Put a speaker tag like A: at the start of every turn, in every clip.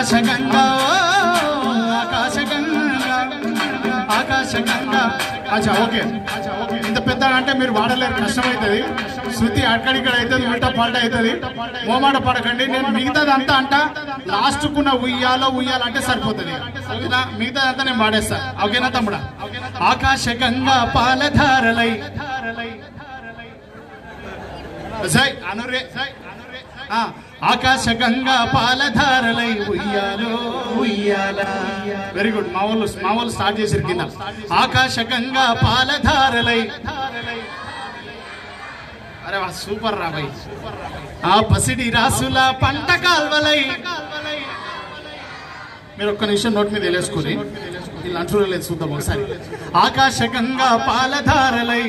A: ఆకాశగంగా ఆకాశగంగా. అచ్చా ఓకే, ఇంత పెద్ద అంటే మీరు వాడలేరు, కష్టమవుతుంది. శృతి అక్కడిక్కడ అవుతుంది, ఉల్టా పల్ట అవుతుంది. మోమాట పడకండి. నేను మిగతాదంతా అంట లాస్ట్కున్న ఉయ్యాలంటే సరిపోతుంది. ఓకేనా? మిగతాదంతా నేను వాడేస్తా. ఓకేనా తమ్ముడా? ఆకాశగంగా పాలధారలై అనురే ఆకాశగంగా పాలధారలై ఉయ్యాలో ఉయ్యాల. Very good. మా వాళ్ళు స్టార్ట్ చేసారు కింద. ఆకాశగంగా పాలధారలై. అరే వా, సూపర్ రా భయ్. ఆ పసిడి రాసుల పంట కాల్వలై. మీరు ఒక్క నిమిషం నోట్ మీద వెళ్ళేసుకుని వీళ్ళు అంటున్నారు లేదు చూద్దాం ఒకసారి. ఆకాశగంగా పాలధారలై.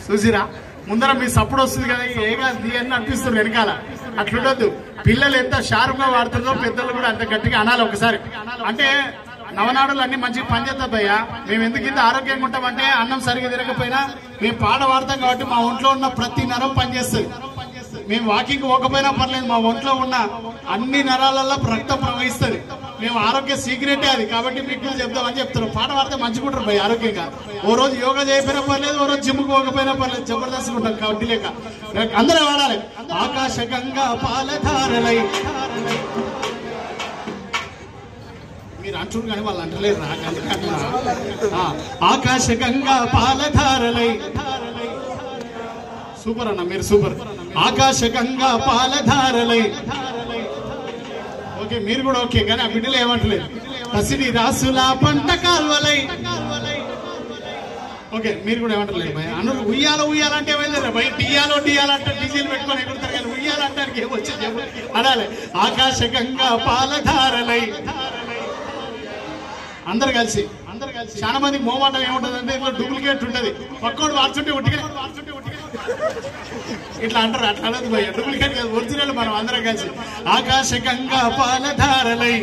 A: చూసిరా ముందర మీ సప్పుడు వస్తుంది కదా, ఏగా అని అనిపిస్తుంది వెనకాల. అట్లుండొద్దు. పిల్లలు ఎంత షార్ప్ గా వాడుతుందో పెద్దలు కూడా అంత గట్టిగా అనాలి ఒకసారి. అంటే నవనాడులు అన్ని మంచిగా పనిచేస్తాయి భయ్యా. మేము ఎందుకు ఇంత ఆరోగ్యంగా ఉంటామంటే అన్నం సరిగా తిరగకపోయినా మేము పాట వాడతాం కాబట్టి మా ఒంట్లో ఉన్న ప్రతి నరం పనిచేస్తుంది. మేము వాకింగ్ పోకపోయినా పర్లేదు, మా ఒంట్లో ఉన్న అన్ని నరాలలో రక్తం ప్రవహిస్తుంది. మేము ఆరోగ్య సీక్రెటే అది. కాబట్టి మీకు చెప్తామని చెప్తున్నాం. పాట పాడితే మంచిగుంటారు భయ్ ఆరోగ్యంగా. ఓ రోజు యోగా చేయకపోయినా పర్లేదు, ఓ రోజు జిమ్కి పోకపోయినా పర్లేదు, జబర్దస్త్ ఉంటాం కాబట్టి లేక అందరూ వాడాలి. ఆకాశగంగా పాలధారలై. మీరు అంటున్నారు కానీ వాళ్ళు అంటలేరు. ఆకాశగంగా పాలధారలై. సూపర్ అన్న, మీరు సూపర్. ఆకాశగంగా పాలధారలై. ఓకే, మీరు కూడా ఓకే. కానీ ఆ బిడ్డలు ఏమంటలేదు. పసిడి రాసుల పంట కాల్వలై. ఓకే, మీరు కూడా ఏమంటలేదు భయ. అను ఉయ్యాలంటే ఏమైంది భయ? డియాలంటే డీజిల్ పెట్టుకొని ఎగురుతారు కానీ ఉయ్యాలంటానికి ఏమొచ్చింది అనాలి. ఆకాశగంగా పాలధారలై. అందరు కలిసి చాలా మందికి మోమాటం ఏముంటది అంటే ఇట్లా డూప్లికేట్ ఉంటది. పక్కోడు వాడుతుంటే ఉట్టిగా ఇట్లా అంటారు. అట్లా అనదు భయ్య, డూప్లికేట్ కాదు, ఒరిజినల్ మనం అందరం కలిసి. ఆకాశగంగా పాలధారలై.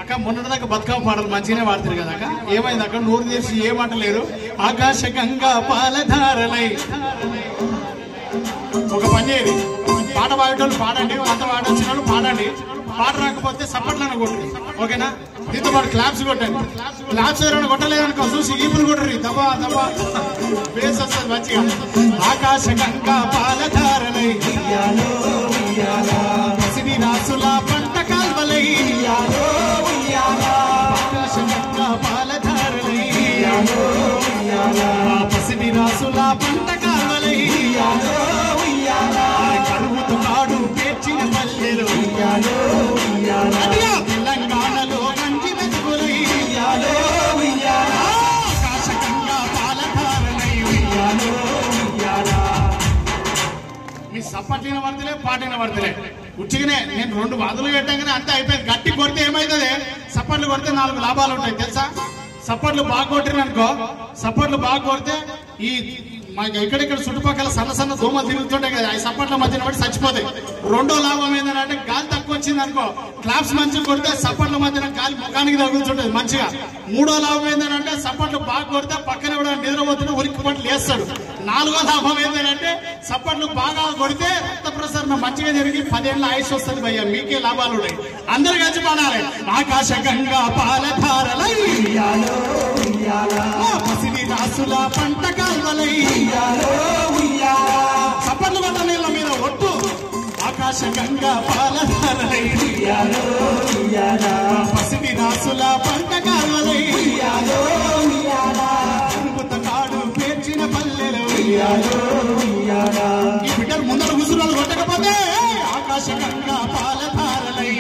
A: అక్క మొన్నటిదాకా బతుకమ్మ పాటలు మంచిగానే వాడుతారు కదా అక్క, ఏమైంది అక్కడ? నూరు చేసి ఏమంటలేరు. ఆకాశగంగా పాలధారలై. ఒక పని చేయండి, పాట పాడేటోళ్ళు పాడండి, అంత పాడొచ్చిన వాళ్ళు పాడండి. పాట రాకపోతే సప్పట్లను కొట్టండి. ఓకేనా? దీంతో పాటు క్లాప్స్ కొట్టండి. క్లాప్స్ ఎవరైనా కొట్టలేదనుకో చూసి ఈపులు కొట్టరు. దబా దబా బేస్ వస్తుంది మంచిగా. ఆకాశగంగా పాలధారలై. పసిడి రాసుల పంట కాల్వలై. ఆకాశగంగా పాలధారలై. పసిడి రాసుల పంట కాల్వలై. కరువుతో నాడు పేర్చిన పల్లెలు తెలంగాణలో గంజి వెతుకులై. ఆకాశగంగా పాలధారలై. మీ సప్పట్లిన పడతలే, పాటిన పడతలే. ఉచ్చిగానే నేను 2 వాదులు పెట్టగానే అంతే అయిపోయింది. గట్టి కొడితే ఏమవుతుంది? సప్పట్లు కొడితే 4 లాభాలు ఉంటాయి తెలుసా? సప్పట్లు బాగా కొట్టిననుకో, సప్పట్లు బాగా కొడితే ఈ ఇక్కడిక్కడ చుట్టుపక్కల సన్న దోమలు తిరుగుతుంటాయి కదా, ఈ సప్పట్ల మధ్యన పడి చచ్చిపోతాయి. రెండో లాభం ఏంటంటే గాలి తక్కువ వచ్చింది అనుకో, క్లాప్స్ మంచిగా కొడితే సప్పట్ల మధ్యన గాలి ముఖానికి తగులుతుంటది మంచిగా. మూడో లాభం ఏంటంటే సప్పట్లు బాగా కొడితే పక్కన కూడా నిద్రపోతుంటే ఉరికి పట్టు లేస్తాడు. 4వ లాభం ఏంటంటే సప్పట్లు బాగా కొడితే రక్త ప్రసరణ మంచిగా జరిగి 10 ఏళ్ళ ఆయుష్ వస్తుంది భయ్య. మీకే లాభాలు ఉన్నాయి. అందరు కలిసి పాడాలి. ఆకాశగంగా పాలధారలై. పసిడి రాసుల పంట కాల్వలై. సప్పట్లు పడ్డ నీళ్ళ మీద ఒట్టు. ఆకాశగంగా పాలధారలై. పసిడి రాసుల పంట కాల్వలై. కాడు పేర్చిన పల్లెలు. ఈ బిడ్డలు ముందర ముసురాలు కొట్టకపోతే ఆకాశగంగా పాలధారలై.